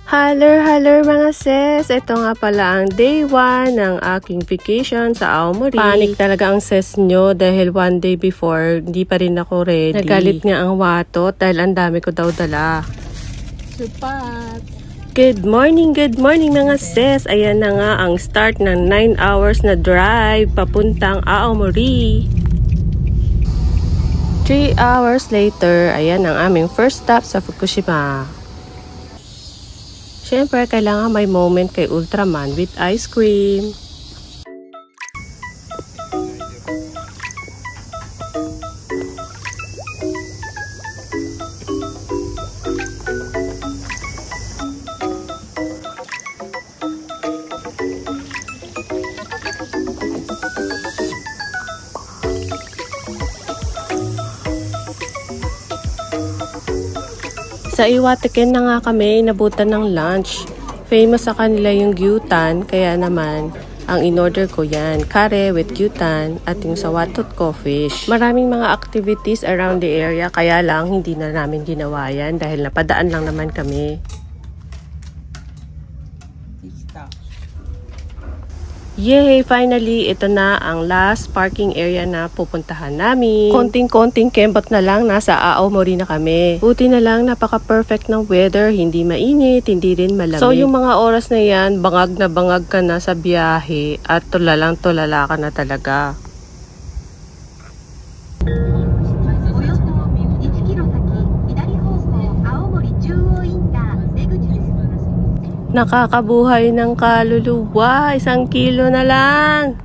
Hello mga sis! Ito nga pala ang day 1 ng aking vacation sa Aomori. Panic talaga ang sis nyo dahil one day before, hindi pa rin ako ready. Nagalit nga ang watot dahil ang dami ko daw dala. Supat! Good morning mga sis! Ayan na nga ang start ng 9 hours na drive papuntang Aomori. 3 hours later, ayan ang aming first stop sa Fukushima. Siyempre, kailangan may moment kay Ultraman with ice cream. Sa Iwateken na nga kami nabutan ng lunch. Famous sa kanila yung gyutan, kaya naman ang in-order ko yan, kare with gyutan at yung sawatot ko fish. Maraming mga activities around the area, kaya lang hindi na namin ginawa yan dahil napadaan lang naman kami. Yay! Finally, ito na ang last parking area na pupuntahan namin. Konting-konting kembot na lang, nasa Aomori na kami. Buti na lang, napaka-perfect ng weather. Hindi mainit, hindi rin malamig. So, yung mga oras na yan, bangag na bangag ka na sa biyahe at tulalang-tulala ka na talaga. Nakakabuhay ng kaluluwa, 1 kilo na lang.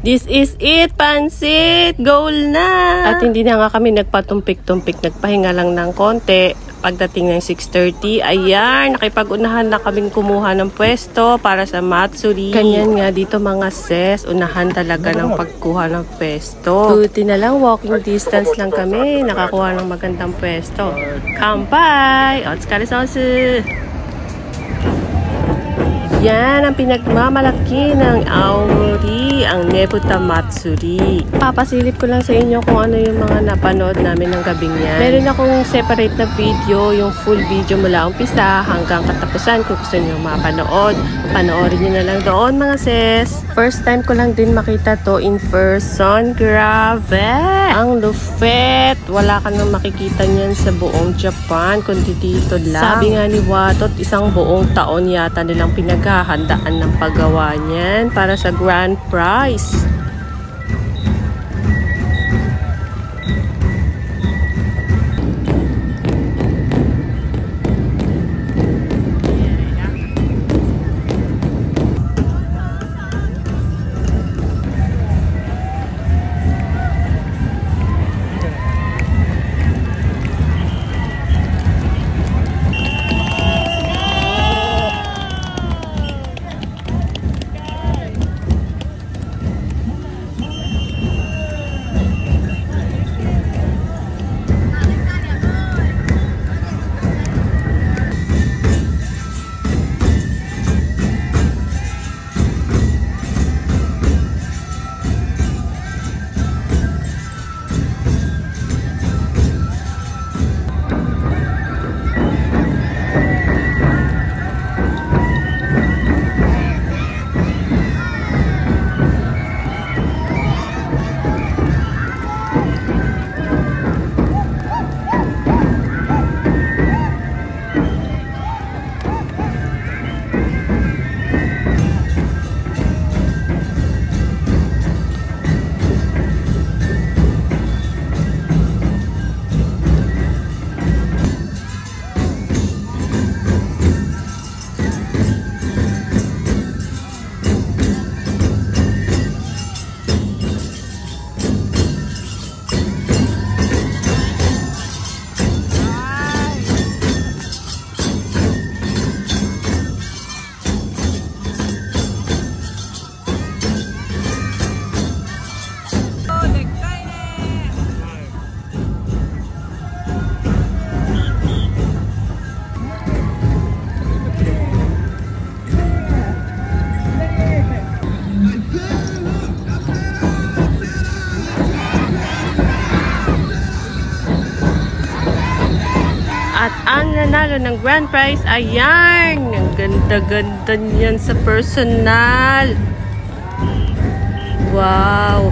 This is it, pansit! Goal na! At hindi na nga kami nagpatumpik-tumpik, nagpahinga lang ng konti. Pagdating ng 6:30, ayan, nakipag-unahan na kaming kumuha ng pwesto para sa Matsuri. Ganyan nga dito mga sis, unahan talaga ng pagkuha ng pwesto. Buti na lang, walking distance lang kami, nakakuha ng magandang pwesto. Kanpai! Otsukare sauce! Yan ang pinagmamalaki ng Aomori, ang Nebuta Matsuri. Papasilip ko lang sa inyo kung ano yung mga napanood namin ng gabing yan. Meron akong separate na video, yung full video mula umpisa hanggang katapusan. Kung gusto nyo mapanood, panoorin nyo na lang doon mga sis. First time ko lang din makita to in person. Grabe! Ang lupit! Wala ka nang makikita niyan sa buong Japan, kundi dito lang. Sabi nga ni Watot, isang buong taon yata nilang handaan ng paggawa niyan para sa grand prize. mananalo ng grand prize. Ayan! Ang ganda-ganda niyan sa personal. Wow!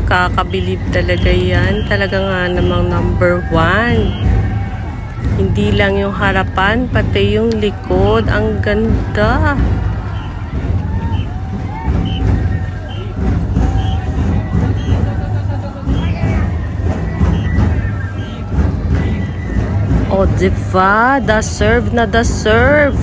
Kakabilib talaga yan. Talaga nga namang number 1. Hindi lang yung harapan, pati yung likod. Ang ganda. O, diba? Deserve na deserve.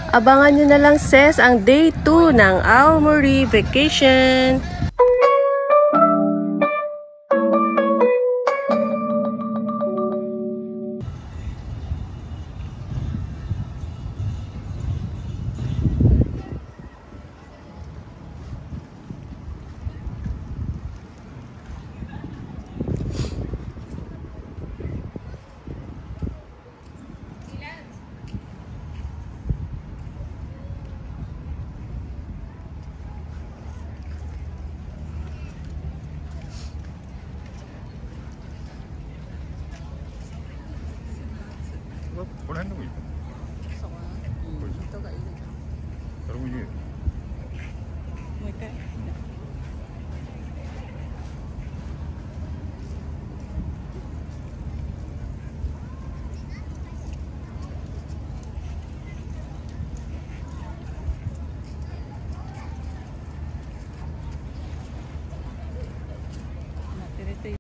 Abangan nyo na lang sis ang day 2 ng Aomori Vacation.ここら辺でもいいかも。